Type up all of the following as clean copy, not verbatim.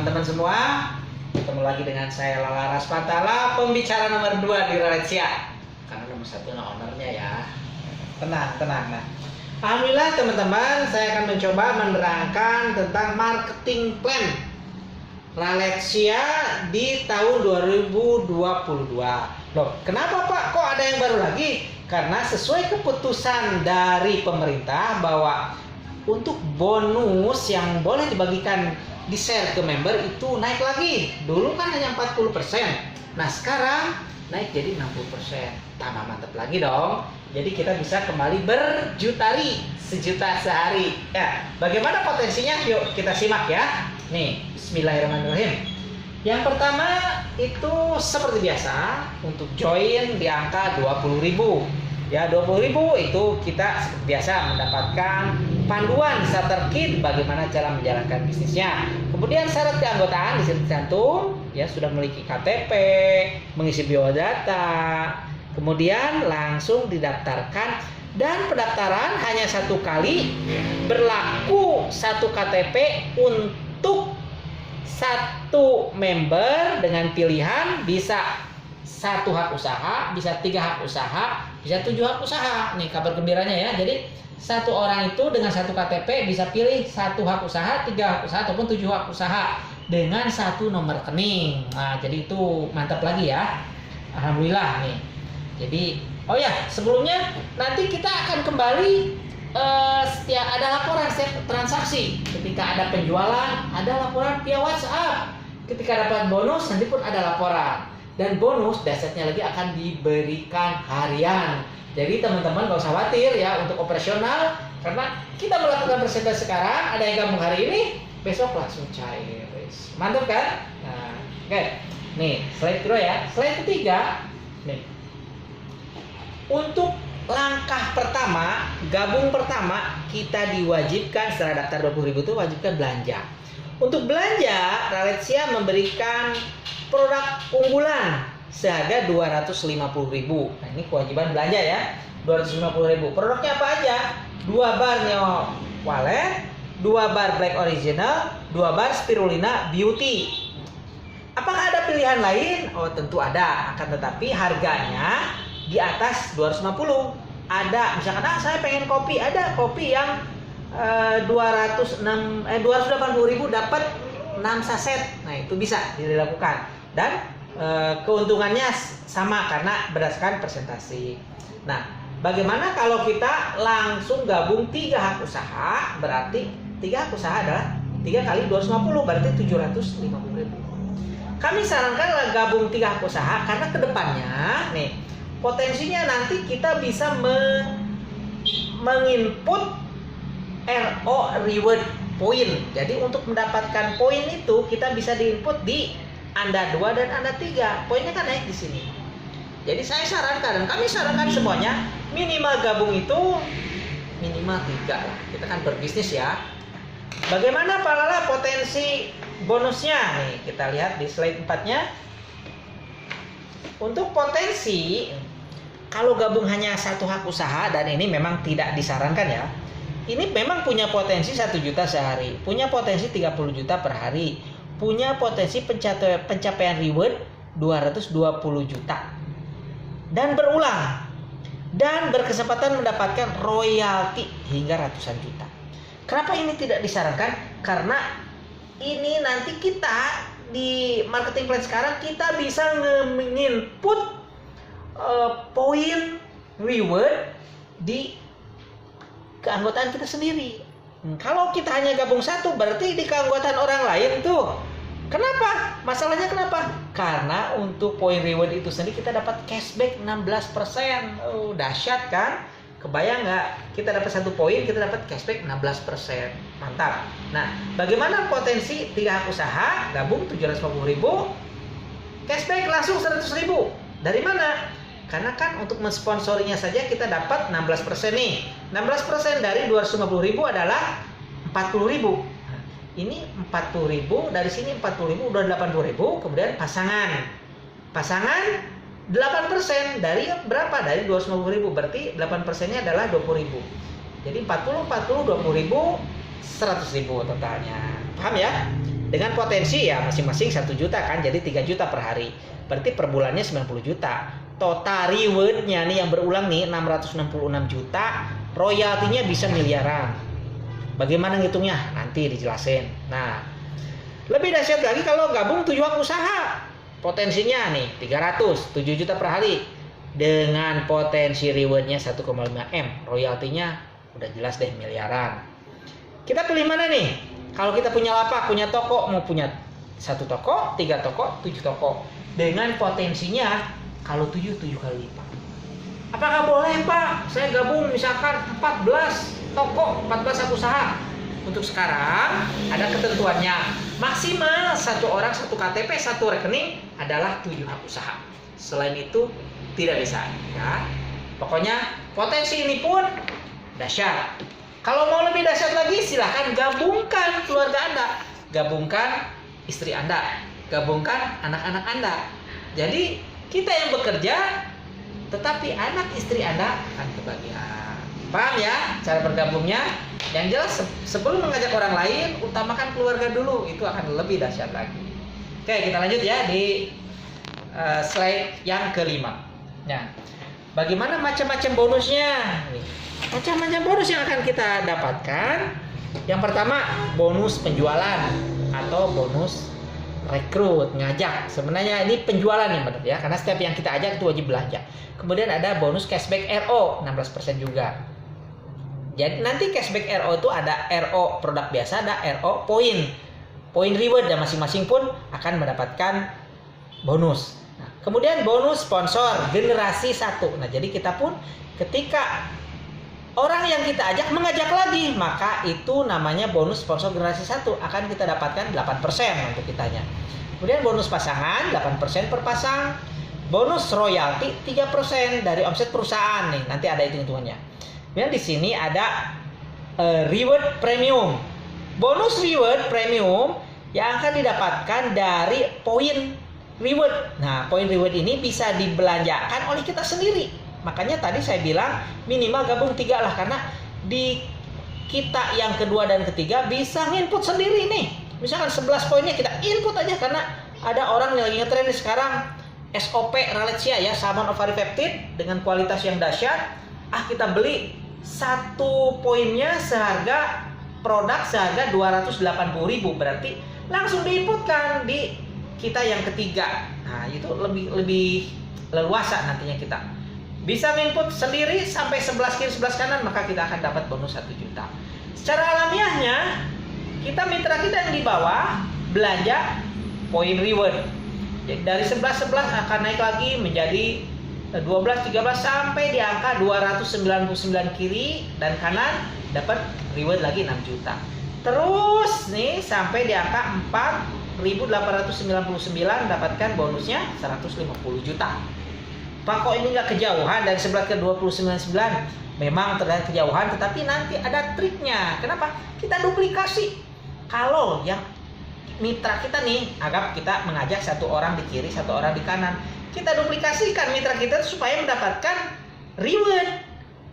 teman-teman semua, ketemu lagi dengan saya Lala Raspantala, pembicara nomor 2 di Raletsia. Karena nomor 1 ownernya ya. Tenang. Nah, alhamdulillah teman-teman, saya akan mencoba menerangkan tentang marketing plan Raletsia di tahun 2022. Loh, kenapa Pak? Kok ada yang baru lagi? Karena sesuai keputusan dari pemerintah bahwa untuk bonus yang boleh dibagikan di share ke member itu naik lagi. Dulu kan hanya 40%. Nah, sekarang naik jadi 60%. Tambah mantap lagi dong. Jadi kita bisa kembali berjutari, sejuta sehari. Ya, bagaimana potensinya? Yuk kita simak ya. Nih, bismillahirrahmanirrahim. Yang pertama itu seperti biasa untuk join di angka 20.000. Ya, 20.000 itu kita seperti biasa mendapatkan panduan starter kit bagaimana cara menjalankan bisnisnya. Kemudian syarat keanggotaan di sini tercantum, ya sudah memiliki KTP, mengisi biodata, kemudian langsung didaftarkan dan pendaftaran hanya 1 kali, berlaku 1 KTP untuk 1 member dengan pilihan bisa 1 hak usaha, bisa 3 hak usaha, bisa 7 hak usaha. Nih kabar gembiranya ya. Jadi 1 orang itu dengan 1 KTP bisa pilih 1 hak usaha, 3 hak usaha ataupun 7 hak usaha dengan 1 nomor rekening. Nah, jadi itu mantap lagi ya. Alhamdulillah nih. Jadi, oh ya, sebelumnya nanti kita akan kembali setiap ada laporan setiap transaksi. Ketika ada penjualan, ada laporan via WhatsApp. Ketika dapat bonus, nanti pun ada laporan. Dan bonus dasarnya lagi akan diberikan harian. Jadi teman-teman gak usah khawatir ya untuk operasional, karena kita melakukan persentase sekarang, ada yang gabung hari ini, besok langsung cair. Mantap kan? Nah, oke. Nih, slide kedua ya. Slide ketiga. Nih. Untuk langkah pertama, gabung pertama, kita diwajibkan setelah daftar 20.000 itu wajibkan belanja. Untuk belanja, Raletsia memberikan produk unggulan seharga 250.000. Nah, ini kewajiban belanja ya. 250.000. Produknya apa aja? 2 bar Neo Wallet, 2 bar Black Original, 2 bar Spirulina Beauty. Apakah ada pilihan lain? Oh, tentu ada. Akan tetapi harganya di atas 250. Ada, misalkan saya pengen kopi, ada kopi yang 280.000 dapat 6 saset. Nah, itu bisa dilakukan. Dan keuntungannya sama karena berdasarkan presentasi. Nah, bagaimana kalau kita langsung gabung 3 hak usaha? Berarti 3 hak usaha adalah 3 kali 250, berarti 750.000. Kami sarankan gabung 3 hak usaha karena kedepannya nih potensinya nanti kita bisa menginput RO reward point. Jadi untuk mendapatkan poin itu kita bisa diinput di Anda 2 dan Anda 3. Poinnya kan naik di sini. Jadi saya sarankan dan kami sarankan semuanya minimal gabung itu minimal 3 lah. Kita kan berbisnis ya. Bagaimana Pak Lala potensi bonusnya? Nih, kita lihat di slide 4-nya. Untuk potensi kalau gabung hanya 1 hak usaha, dan ini memang tidak disarankan ya. Ini memang punya potensi 1 juta sehari, punya potensi 30 juta per hari, punya potensi pencapaian reward 220 juta. Dan berulang. Dan berkesempatan mendapatkan royalti hingga ratusan juta. Kenapa ini tidak disarankan? Karena ini nanti kita di marketing plan sekarang kita bisa nge-input poin reward di keanggotaan kita sendiri. Kalau kita hanya gabung 1 berarti di keanggotaan orang lain tuh. Kenapa? Masalahnya kenapa? Karena untuk poin reward itu sendiri kita dapat cashback 16%. Oh, dahsyat kan? Kebayang nggak? Kita dapat 1 poin, kita dapat cashback 16%. Mantap. Nah, bagaimana potensi 3 hak usaha? Gabung 750.000, cashback langsung 100.000. Dari mana? Karena kan untuk mensponsorinya saja kita dapat 16% nih. 16% dari 250.000 adalah 40.000. Nah, ini 40.000, dari sini 40.000 udah 80.000, kemudian pasangan 8% dari berapa? Dari 250.000, berarti 8%-nya adalah 20.000. Jadi 40, 20.000, 100.000 totalnya. Paham ya? Dengan potensi ya masing-masing 1 juta kan, jadi 3 juta per hari. Berarti per bulannya 90 juta. Total rewardnya nih yang berulang nih 666 juta, royaltinya bisa miliaran. Bagaimana ngitungnya? Nanti dijelasin. Nah, lebih dahsyat lagi kalau gabung 7 hak usaha. Potensinya nih 300, 7 juta per hari. Dengan potensi rewardnya 1,5 M, royaltinya udah jelas deh miliaran. Kita pilih mana nih? Kalau kita punya lapak, punya toko, mau punya 1 toko, 3 toko, 7 toko. Dengan potensinya kalau 7 kali lipat. Apakah boleh Pak? Saya gabung misalkan 14 toko, 14 hak usaha. Untuk sekarang ada ketentuannya. Maksimal 1 orang 1 KTP 1 rekening adalah 7 hak usaha. Selain itu tidak bisa ya. Pokoknya potensi ini pun dahsyat. Kalau mau lebih dahsyat lagi silahkan gabungkan keluarga Anda, gabungkan istri Anda, gabungkan anak-anak Anda. Jadi kita yang bekerja tetapi anak istri Anda akan kebahagiaan. Paham ya cara bergabungnya? Yang jelas sebelum mengajak orang lain utamakan keluarga dulu, itu akan lebih dahsyat lagi. Oke, kita lanjut ya di slide yang kelima. Nah, bagaimana macam-macam bonusnya? Macam-macam bonus yang akan kita dapatkan. Yang pertama, bonus penjualan atau bonus rekrut, ngajak. Sebenarnya ini penjualan yang benar ya, karena setiap yang kita ajak itu wajib belanja. Kemudian ada bonus cashback RO 16% juga. Jadi nanti cashback RO itu ada RO produk biasa, ada RO poin. Poin reward dan masing-masing pun akan mendapatkan bonus. Nah, kemudian bonus sponsor generasi 1. Nah, jadi kita pun ketika orang yang kita ajak mengajak lagi, maka itu namanya bonus sponsor generasi 1, akan kita dapatkan 8% untuk kitanya. Kemudian bonus pasangan 8% per pasang. Bonus royalti 3% dari omset perusahaan nih, nanti ada hitung-hitungannya. Kemudian di sini ada reward premium. Bonus reward premium yang akan didapatkan dari poin reward. Nah, poin reward ini bisa dibelanjakan oleh kita sendiri. Makanya tadi saya bilang minimal gabung 3 lah, karena di kita yang kedua dan ketiga bisa nginput sendiri nih. Misalkan 11 poinnya kita input aja, karena ada orang yang lagi ngetren sekarang SOP Ralecia ya, salmon ovari peptide dengan kualitas yang dahsyat. Kita beli 1 poinnya seharga produk seharga 280.000, berarti langsung diinputkan di kita yang ketiga. Nah, itu lebih leluasa nantinya kita. Bisa input sendiri sampai 11 kiri 11 kanan, maka kita akan dapat bonus 1 juta. Secara alamiahnya, kita mitra kita yang di bawah belanja poin reward. Jadi dari 11 akan naik lagi menjadi 12, 13 sampai di angka 299 kiri dan kanan, dapat reward lagi 6 juta. Terus nih sampai di angka 4.899 dapatkan bonusnya 150 juta. Pak, kok ini nggak kejauhan dari 11 ke 299? Memang terlihat kejauhan, tetapi nanti ada triknya. Kenapa? Kita duplikasi. Kalau yang mitra kita nih, anggap kita mengajak 1 orang di kiri, 1 orang di kanan, kita duplikasikan mitra kita supaya mendapatkan reward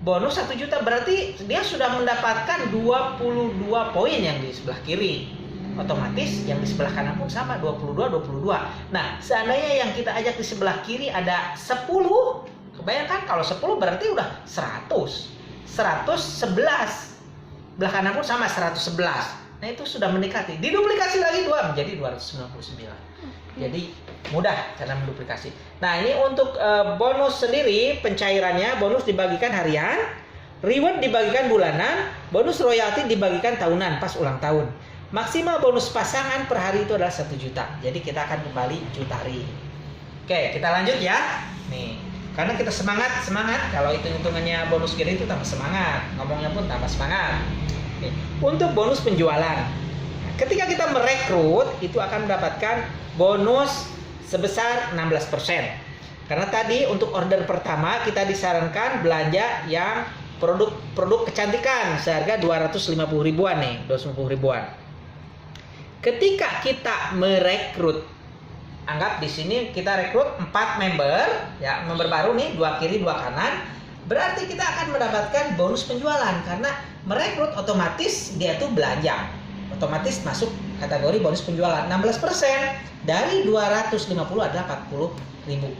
bonus 1 juta. Berarti dia sudah mendapatkan 22 poin yang di sebelah kiri. Otomatis yang di sebelah kanan pun sama, 22. Nah, seandainya yang kita ajak di sebelah kiri ada 10, kebayangkan kalau 10 berarti udah 100. 111. Belah kanan pun sama 111. Nah, itu sudah mendekati. Diduplikasi lagi 2 menjadi 299. Jadi mudah cara menduplikasi. Nah, ini untuk bonus sendiri pencairannya, bonus dibagikan harian, reward dibagikan bulanan, bonus royalti dibagikan tahunan pas ulang tahun. Maksimal bonus pasangan per hari itu adalah 1 juta. Jadi kita akan kembali jutari. Oke, kita lanjut ya. Nih, karena kita semangat. Kalau hitung-hitungannya bonus gede itu tambah semangat. Ngomongnya pun tambah semangat. Nih, untuk bonus penjualan. Ketika kita merekrut, itu akan mendapatkan bonus sebesar 16%. Karena tadi untuk order pertama kita disarankan belanja yang produk kecantikan seharga 250 ribuan nih, 250 ribuan. Ketika kita merekrut, anggap di sini kita rekrut 4 member, ya, member baru nih, 2 kiri 2 kanan, berarti kita akan mendapatkan bonus penjualan karena merekrut otomatis dia tuh belanja, otomatis masuk kategori bonus penjualan. 16% dari 250 adalah 40.000.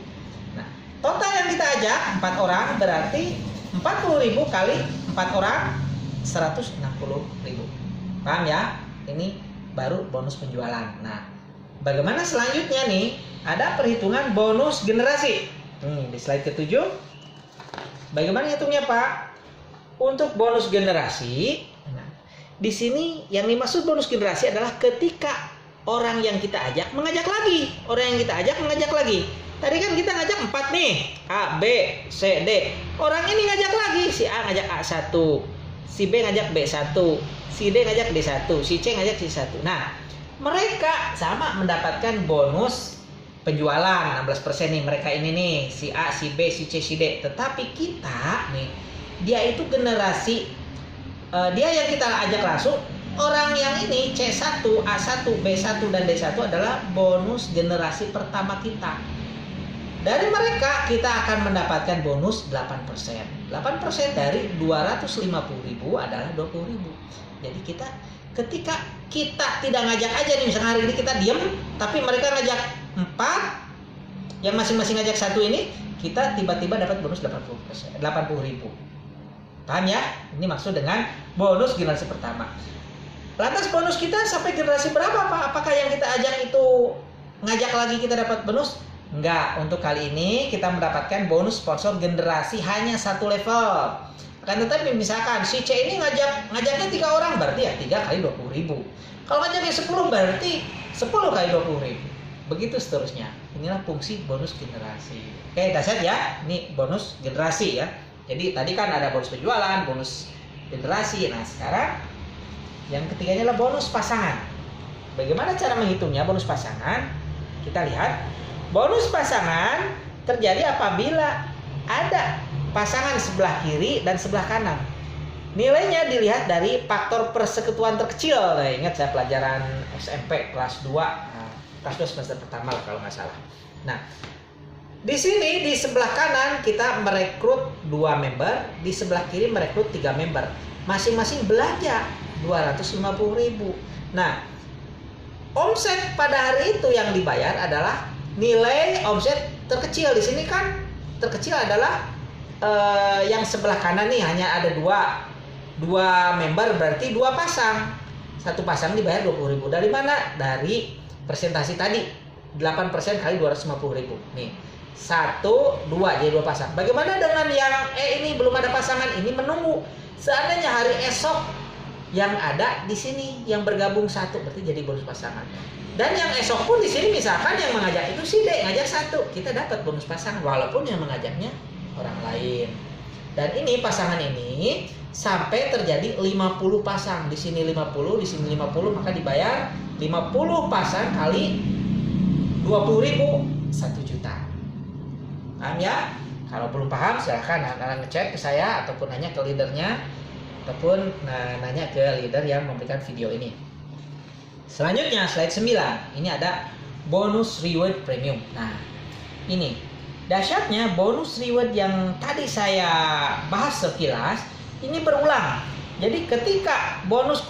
Nah, total yang kita ajak 4 orang berarti 40.000 kali 4 orang 160.000. Paham ya? Ini baru bonus penjualan. Nah, bagaimana selanjutnya nih? Ada perhitungan bonus generasi. Di slide ke-7. Bagaimana hitungnya, Pak? Untuk bonus generasi, nah, di sini yang dimaksud bonus generasi adalah ketika orang yang kita ajak mengajak lagi. Orang yang kita ajak mengajak lagi. Tadi kan kita ngajak 4 nih. A, B, C, D. Orang ini ngajak lagi. Si A ngajak A1. Si B ngajak B1. Si D ngajak D1. Si C ngajak C1. Nah, mereka sama mendapatkan bonus penjualan 16% nih. Mereka ini nih. Si A, si B, si C, si D. Tetapi kita nih, dia itu generasi, dia yang kita ajak langsung. Orang yang ini C1, A1, B1, dan D1 adalah bonus generasi pertama kita. Dari mereka kita akan mendapatkan bonus 8%. 8% dari 250.000 adalah 20.000. Jadi kita ketika kita tidak ngajak aja nih, misalnya hari ini kita diem, tapi mereka ngajak 4, yang masing-masing ngajak 1 ini, kita tiba-tiba dapat bonus 80.000. Paham ya? Ini maksud dengan bonus generasi pertama. Lantas bonus kita sampai generasi berapa, Pak? Apakah yang kita ajak itu ngajak lagi kita dapat bonus? Enggak, untuk kali ini kita mendapatkan bonus sponsor generasi hanya 1 level. Akan tetapi misalkan si C ini ngajaknya 3 orang, berarti ya 3 kali 20.000. Kalau ngajaknya 10 berarti 10 kali 20.000. Begitu seterusnya. Inilah fungsi bonus generasi. Oke, dahsyat ya. Ini bonus generasi ya. Jadi tadi kan ada bonus penjualan, bonus generasi. Nah, sekarang yang ketiganya adalah bonus pasangan. Bagaimana cara menghitungnya bonus pasangan? Kita lihat. Bonus pasangan terjadi apabila ada pasangan sebelah kiri dan sebelah kanan. Nilainya dilihat dari faktor persekutuan terkecil. Nah, ingat saya pelajaran SMP kelas 2. Kelas 2 semester pertama lah kalau nggak salah. Nah, di sini di sebelah kanan kita merekrut 2 member, di sebelah kiri merekrut 3 member. Masing-masing belanja 250.000. Nah, omset pada hari itu yang dibayar adalah nilai omset terkecil. Di sini kan terkecil adalah yang sebelah kanan nih hanya ada 2 member, berarti 2 pasang. 1 pasang dibayar 20.000. Dari mana? Dari presentasi tadi 8% kali 250.000. Nih 1, 2 jadi 2 pasang. Bagaimana dengan yang ini belum ada pasangan, ini menunggu. Seandainya hari esok yang ada di sini yang bergabung 1, berarti jadi bonus pasangan. Dan yang esok pun di sini misalkan yang mengajak itu si D ngajak 1, kita dapat bonus pasangan walaupun yang mengajaknya orang lain. Dan ini pasangan ini sampai terjadi 50 pasang. Di sini 50, di sini 50, maka dibayar 50 pasang kali 20.000, 1 juta. Paham ya? Kalau belum paham silahkan anak-anak ngechat ke saya ataupun nanya ke leadernya ataupun nanya ke leader yang memberikan video ini. Selanjutnya slide 9. Ini ada bonus reward premium. Nah, ini dahsyatnya bonus reward yang tadi saya bahas sekilas ini berulang. Jadi ketika bonus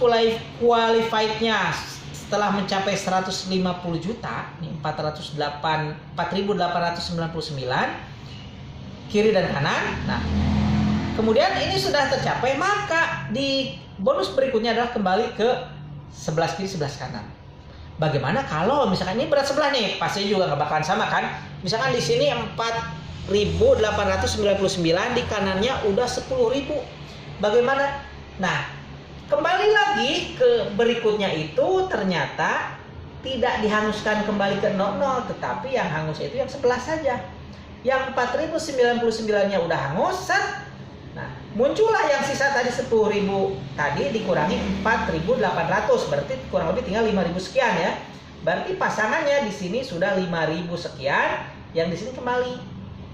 qualified-nya setelah mencapai 150 juta, ini 4.899 kiri dan kanan. Nah, kemudian ini sudah tercapai, maka di bonus berikutnya adalah kembali ke 11 kiri 11 kanan. Bagaimana kalau misalkan ini berat sebelah nih, pasti juga nggak bakalan sama kan? Misalkan di sini 4.899, di kanannya udah 10.000. Bagaimana? Nah, kembali lagi ke berikutnya itu ternyata tidak dihanguskan kembali ke 00, tetapi yang hangus itu yang sebelah saja. Yang 4.099-nya udah hangus, set. Nah, muncullah yang sisa tadi 10.000 tadi dikurangi 4.800, berarti kurang lebih tinggal 5.000 sekian ya. Berarti pasangannya di sini sudah 5.000 sekian, yang di sini kembali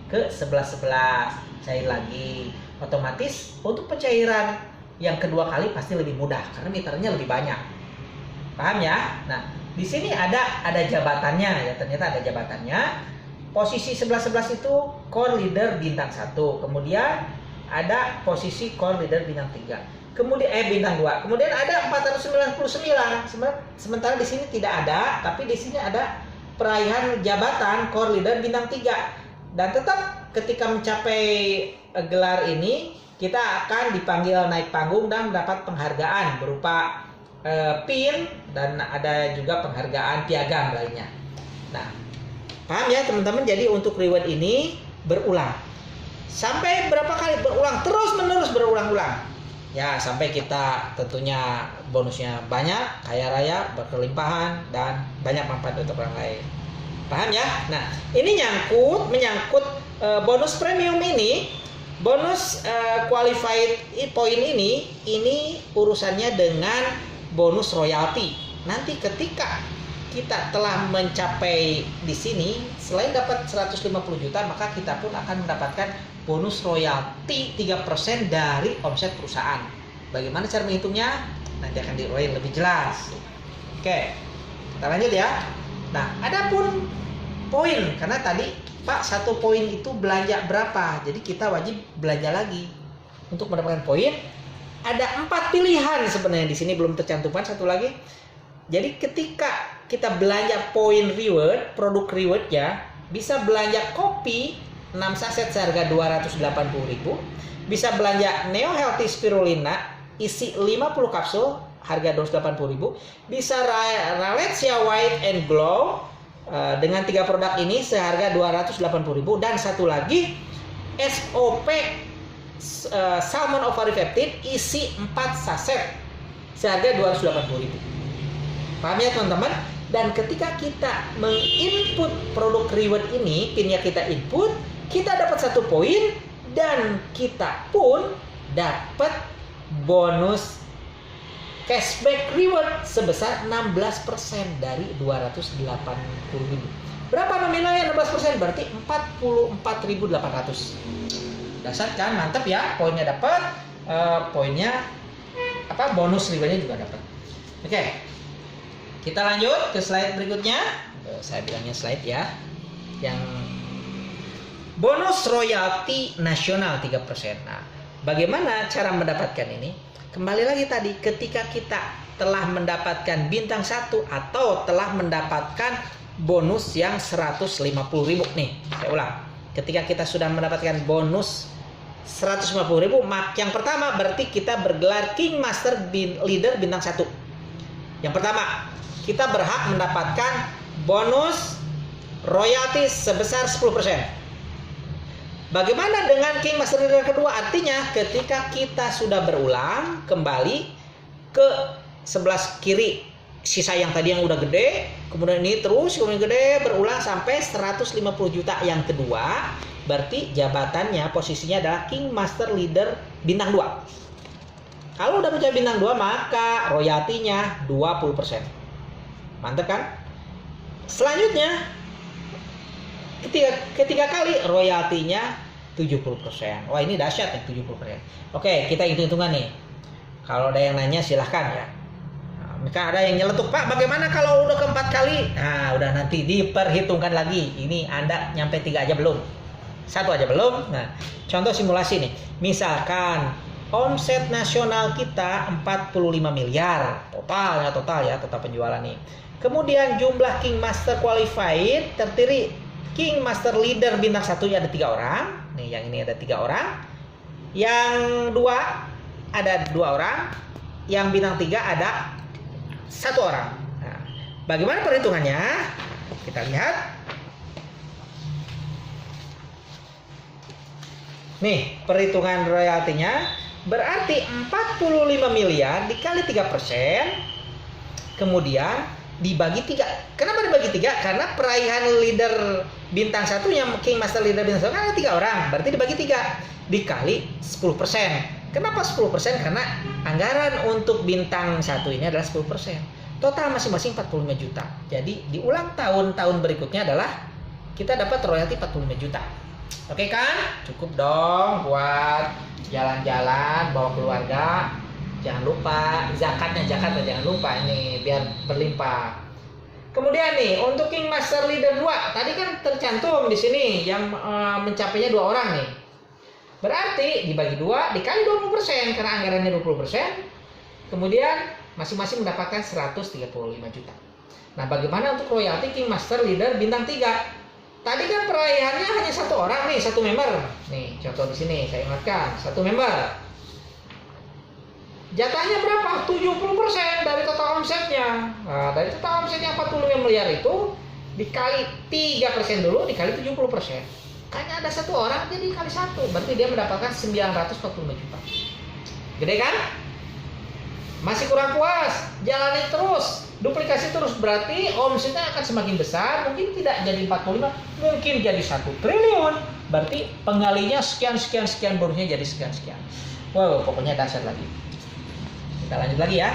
ke 11 cair lagi. Otomatis untuk pencairan yang kedua kali pasti lebih mudah karena meternya lebih banyak. Paham ya? Nah, di sini ada jabatannya ya, ternyata ada jabatannya. Posisi 11-11 itu core leader bintang 1. Kemudian ada posisi core leader bintang 3. Kemudian bintang 2. Kemudian ada 499. Sementara di sini tidak ada, tapi di sini ada peraihan jabatan core leader bintang 3. Dan tetap ketika mencapai gelar ini, kita akan dipanggil naik panggung dan mendapat penghargaan berupa pin dan ada juga penghargaan piagam lainnya. Nah, paham ya teman-teman? Jadi untuk reward ini berulang. Sampai berapa kali berulang? Terus menerus berulang-ulang. Ya, sampai kita tentunya bonusnya banyak, kaya raya, berkelimpahan, dan banyak manfaat untuk orang lain. Paham ya? Nah, ini menyangkut bonus premium ini, bonus qualified point ini urusannya dengan bonus royalti. Nanti ketika kita telah mencapai di sini, selain dapat 150 juta, maka kita pun akan mendapatkan bonus royalti 3% dari omset perusahaan. Bagaimana cara menghitungnya? Nanti akan diuraikan lebih jelas. Oke, kita lanjut ya. Nah, adapun poin, karena tadi Pak 1 poin itu belanja berapa? Jadi kita wajib belanja lagi. Untuk mendapatkan poin, ada 4 pilihan sebenarnya di sini belum tercantumkan satu lagi. Jadi ketika kita belanja poin reward, produk reward ya, bisa belanja kopi 6 saset seharga 280.000, bisa belanja Neo Healthy Spirulina isi 50 kapsul harga 280.000, bisa Ralecia White and Glow dengan 3 produk ini seharga 280.000, dan satu lagi SOP Salmon Ovari Peptide isi 4 saset seharga 280.000. Paham ya teman-teman? Dan ketika kita menginput produk reward ini, pinnya kita input, kita dapat 1 poin dan kita pun dapat bonus cashback reward sebesar 16% dari 280.000. Berapa nominalnya 16%? Berarti 44.800. Dasar kan, mantap ya, poinnya dapat, poinnya bonus rewardnya juga dapat. Oke. Kita lanjut ke slide berikutnya. Saya bilangnya slide ya. Yang bonus royalti nasional 3%. Nah, bagaimana cara mendapatkan ini? Kembali lagi tadi, ketika kita telah mendapatkan bintang 1 atau telah mendapatkan bonus yang 150.000 nih. Saya ulang. Ketika kita sudah mendapatkan bonus 150.000, yang pertama berarti kita bergelar King Master Leader bintang 1. Yang pertama, kita berhak mendapatkan bonus royalti sebesar 10%. Bagaimana dengan King Master Leader kedua? Artinya ketika kita sudah berulang kembali ke sebelah kiri, sisa yang tadi yang udah gede, kemudian ini terus kemudian gede, berulang sampai 150 juta yang kedua, berarti jabatannya posisinya adalah King Master Leader bintang 2. Kalau udah mencapai bintang 2, maka royaltinya 20%. Mantap kan? Selanjutnya ketiga kali royaltinya 70%. Wah, ini dahsyat nih 70%. Oke, kita hitung-hitungan nih. Kalau ada yang nanya silahkan ya. Maka ada yang nyeletuk, Pak, bagaimana kalau udah keempat kali? Nah, udah nanti diperhitungkan lagi. Ini Anda nyampe 3 aja belum? 1 aja belum? Nah, contoh simulasi nih. Misalkan omset nasional kita 45 miliar. Total penjualan nih. Kemudian jumlah King Master Qualified terdiri King Master Leader bintang 1 ada 3 orang. Nih, yang ini ada 3 orang. Yang 2 ada 2 orang. Yang bintang 3 ada 1 orang. Nah, bagaimana perhitungannya? Kita lihat. Nih, perhitungan royaltinya berarti 45 miliar dikali 3%. Kemudian dibagi 3. Kenapa dibagi 3? Karena peraihan leader bintang 1 yang King Master Leader bintang 1 kan ada 3 orang. Berarti dibagi 3 dikali 10%. Kenapa 10%? Karena anggaran untuk bintang 1 ini adalah 10%. Total masing-masing 45 juta. Jadi di ulang tahun-tahun berikutnya adalah kita dapat royalti 45 juta. Oke kan? Cukup dong buat jalan-jalan, bawa keluarga. Jangan lupa zakatnya jangan lupa ini biar berlimpah. Kemudian nih untuk King Master Leader 2 tadi kan tercantum di sini yang mencapainya 2 orang nih. Berarti dibagi 2 dikali 20% karena anggarannya 20%. Kemudian masing-masing mendapatkan 135 juta. Nah, bagaimana untuk royalti King Master Leader bintang 3? Tadi kan peraihannya hanya satu orang nih, satu member. Nih, contoh di sini saya ingatkan, satu member. Jatahnya berapa? 70% dari total omsetnya. Nah, dari total omsetnya 45 miliar itu dikali 3% dulu, dikali 70%. Hanya ada satu orang, jadi kali 1. Berarti dia mendapatkan 945 juta. Gede kan? Masih kurang puas, jalani terus, duplikasi terus, berarti omsetnya akan semakin besar, mungkin tidak jadi 45, mungkin jadi 1 triliun. Berarti penggalinya sekian, bonusnya jadi sekian. Wow, pokoknya dahsyat lagi. Kita lanjut lagi ya.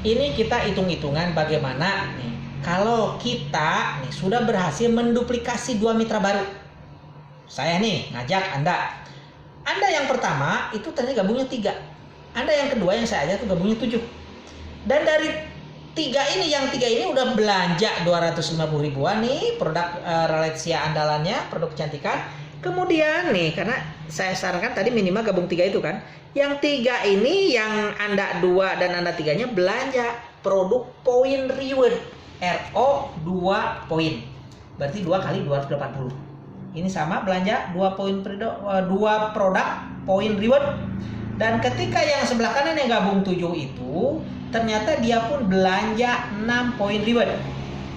Ini kita hitung-hitungan bagaimana nih, kalau kita nih sudah berhasil menduplikasi 2 mitra baru. Saya nih ngajak Anda yang pertama itu ternyata gabungnya 3. Anda yang kedua yang saya ajak tuh gabungnya 7. Dan dari 3 ini udah belanja 250 ribuan nih produk Ralesia andalannya, produk kecantikan. Kemudian nih, karena saya sarankan tadi minimal gabung 3 itu kan. Yang 3 ini yang Anda 2 dan Anda 3-nya belanja produk poin reward. RO 2 poin. Berarti 2 kali 280. Ini sama belanja 2 produk poin reward. Dan ketika yang sebelah kanan yang gabung 7 itu, ternyata dia pun belanja 6 poin reward.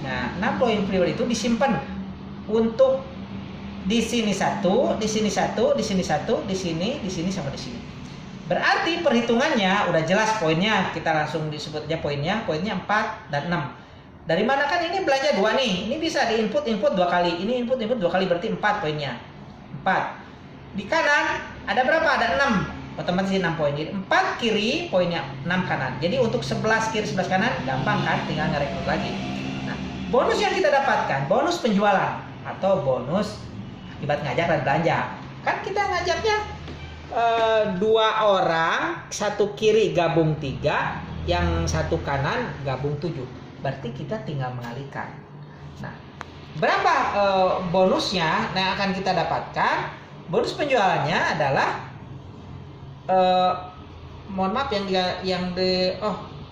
Nah, 6 poin reward itu disimpan untuk di sini 1, di sini 1, di sini 1, di sini sama di sini. Berarti perhitungannya udah jelas poinnya, kita langsung disebut aja poinnya 4 dan 6. Dari mana kan ini belanja 2 nih, ini bisa diinput 2 kali, ini input 2 kali, berarti 4 poinnya. 4. Di kanan ada berapa? Ada 6. Otomatis 6 poin. Jadi 4 kiri, poinnya 6 kanan. Jadi untuk 11 kiri, 11 kanan gampang kan, tinggal ngerekrut lagi. Nah, bonus yang kita dapatkan, bonus penjualan atau bonus akibat ngajak dan belanja. Kan kita ngajaknya 2 orang, 1 kiri gabung 3, yang 1 kanan gabung 7. Berarti kita tinggal mengalihkan. Nah, berapa bonusnya yang akan kita dapatkan? Bonus penjualannya adalah mohon maaf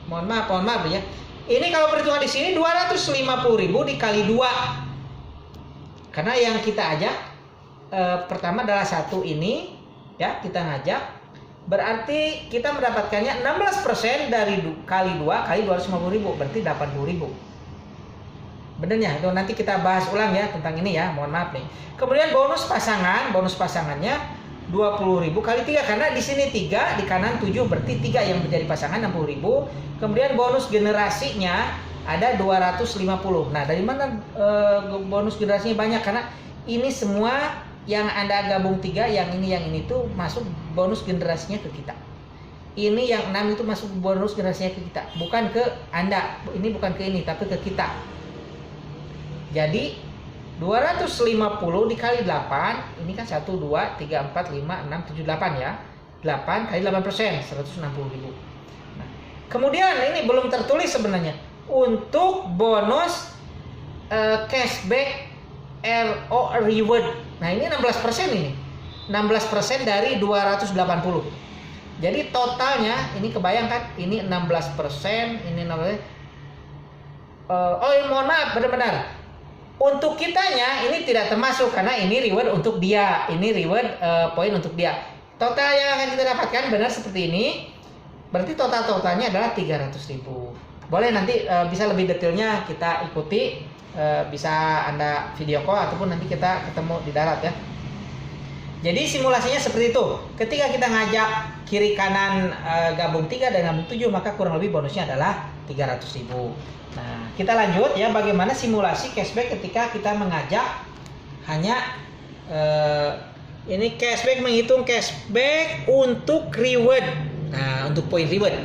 mohon maaf ya. Ini kalau perhitungan di sini 250.000 dikali 2. Karena yang kita ajak pertama adalah 1 ini ya, kita ngajak. Berarti kita mendapatkannya 16% dari kali 2 kali 250.000, berarti 80.000. Benernya itu nanti kita bahas ulang ya tentang ini ya, mohon maaf nih. Kemudian bonus pasangannya 20.000 kali 3, karena di sini 3, di kanan 7, berarti 3 yang menjadi pasangan 60.000. Kemudian bonus generasinya ada 250. Nah, dari mana bonus generasinya banyak? Karena ini semua yang Anda gabung 3, yang ini tuh masuk bonus generasinya ke kita. Ini yang 6 itu masuk bonus generasinya ke kita, bukan ke Anda. Ini bukan ke ini, tapi ke kita. Jadi 250 dikali 8, ini kan 1, 2, 3, 4, 5, 6, 7, 8 ya. 8 kali 8%, 160.000. Nah, kemudian ini belum tertulis sebenarnya. Untuk bonus cashback RO reward. Nah, ini 16% ini. 16% dari 280. Jadi totalnya ini kebayang kan? Ini 16%, ini 16%. Mohon maaf, benar-benar. Untuk kitanya ini tidak termasuk karena ini reward untuk dia, ini reward poin untuk dia. Total yang akan kita dapatkan benar seperti ini. Berarti totalnya adalah 300.000. Boleh nanti bisa lebih detailnya kita ikuti, bisa Anda video call ataupun nanti kita ketemu di darat ya. Jadi simulasinya seperti itu. Ketika kita ngajak kiri kanan gabung 3 dan gabung 7, maka kurang lebih bonusnya adalah 300.000. Nah, kita lanjut ya, bagaimana simulasi cashback ketika kita mengajak hanya ini cashback, menghitung cashback untuk reward. Nah, untuk poin reward.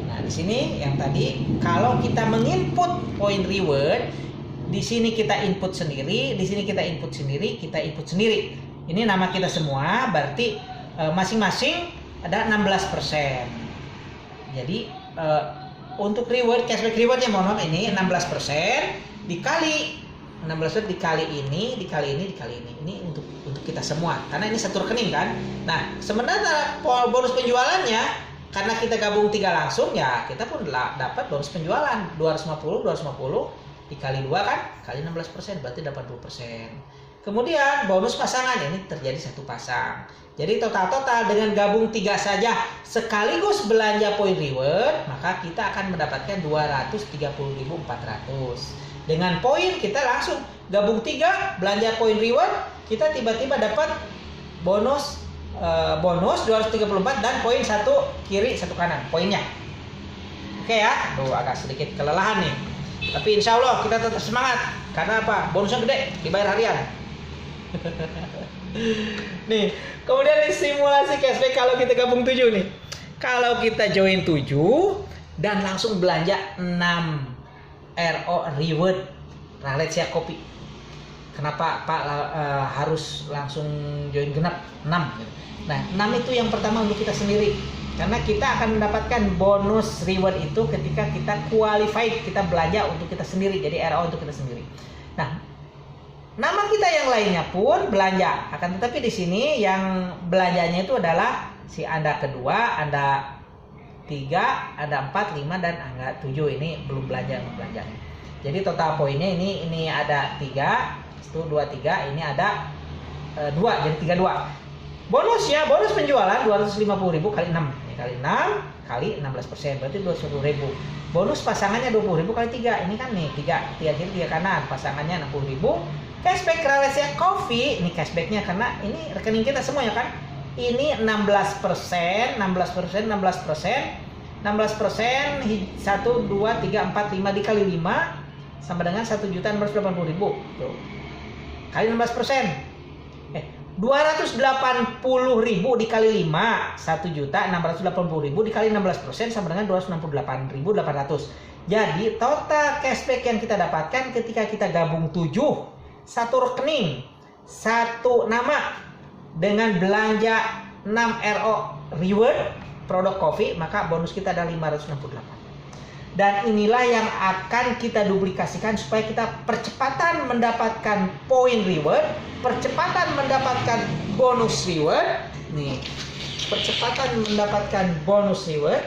Nah, di sini yang tadi kalau kita menginput poin reward, di sini kita input sendiri, di sini kita input sendiri, kita input sendiri. Ini nama kita semua, berarti masing-masing ada 16%. Jadi untuk reward, cashback rewardnya mohon maaf ini 16% dikali 16% dikali ini. Ini untuk kita semua. Karena ini satu rekening kan. Nah, sebenarnya bonus penjualannya karena kita gabung 3 langsung ya, kita pun dapat bonus penjualan 250 dikali 2 kan, kali 16% berarti 80%. Kemudian bonus pasangan ini terjadi satu pasang. Jadi total dengan gabung 3 saja sekaligus belanja poin reward, maka kita akan mendapatkan 230.400. Dengan poin kita langsung gabung 3 belanja poin reward, kita tiba-tiba dapat bonus 234 dan poin satu kiri satu kanan poinnya. Oke ya, agak sedikit kelelahan nih. Tapi insya Allah kita tetap semangat. Karena apa? Bonusnya gede, dibayar harian. Nih, kemudian di simulasi cashback kalau kita gabung 7 nih. Kalau kita join 7 dan langsung belanja 6 RO reward Ralesia Kopi. Kenapa Pak harus langsung join genap 6 gitu. Nah, 6 itu yang pertama untuk kita sendiri. Karena kita akan mendapatkan bonus reward itu ketika kita qualified, kita belanja untuk kita sendiri, jadi RO untuk kita sendiri. Nah, nama kita yang lainnya pun belanja, akan tetapi di sini yang belanjanya itu adalah si Anda kedua, Anda 3, Anda 4, 5 dan Anda 7 ini belum belanja. Jadi total poinnya ini ada 3, itu 2 3, ini ada 2, jadi 32. Bonusnya, bonus penjualan 250.000 kali 6. Kali 6 kali 16%, berarti 200.000. Bonus pasangannya 20.000 kali 3. Ini kan nih 3 kiri 3 kanan, pasangannya 60.000. Cashback Ralesia Coffee, ini cashbacknya karena ini rekening kita semuanya kan. Ini 16%, 16%, 1, 2, 3, 4, 5 dikali 5 sama dengan 1.680.000. Tuh. Kali 16%. 280.000 dikali 5, 1.680.000 dikali 16% sama dengan 268.800. Jadi total cashback yang kita dapatkan ketika kita gabung 7, satu rekening, satu nama dengan belanja 6 RO reward produk kopi, maka bonus kita ada 568. Dan inilah yang akan kita duplikasikan supaya kita percepatan mendapatkan poin reward, percepatan mendapatkan bonus reward. Nih, percepatan mendapatkan bonus reward,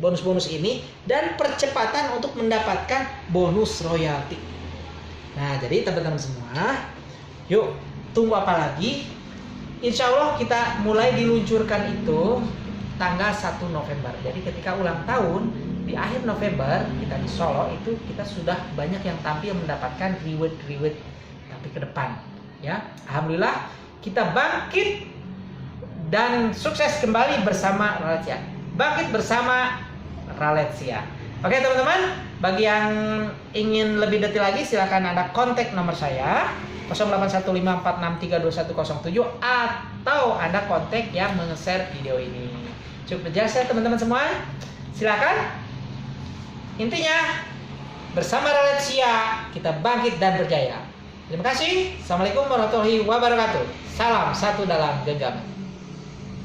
bonus-bonus ini, dan percepatan untuk mendapatkan bonus royalti. Nah, jadi teman-teman semua, yuk tunggu apa lagi? Insya Allah kita mulai diluncurkan itu tanggal 1 November. Jadi ketika ulang tahun di akhir November kita di Solo itu kita sudah banyak yang tampil mendapatkan reward tapi ke depan ya. Alhamdulillah kita bangkit dan sukses kembali bersama Ralesia. Bangkit bersama Ralesia. Oke teman-teman, bagi yang ingin lebih detail lagi silakan Anda kontak nomor saya 081546322107 atau Anda kontak yang meng-share video ini. Cukup jelas ya teman-teman semua. Silakan. Intinya bersama Ralesia kita bangkit dan berjaya. Terima kasih. Assalamualaikum warahmatullahi wabarakatuh. Salam satu dalam genggaman.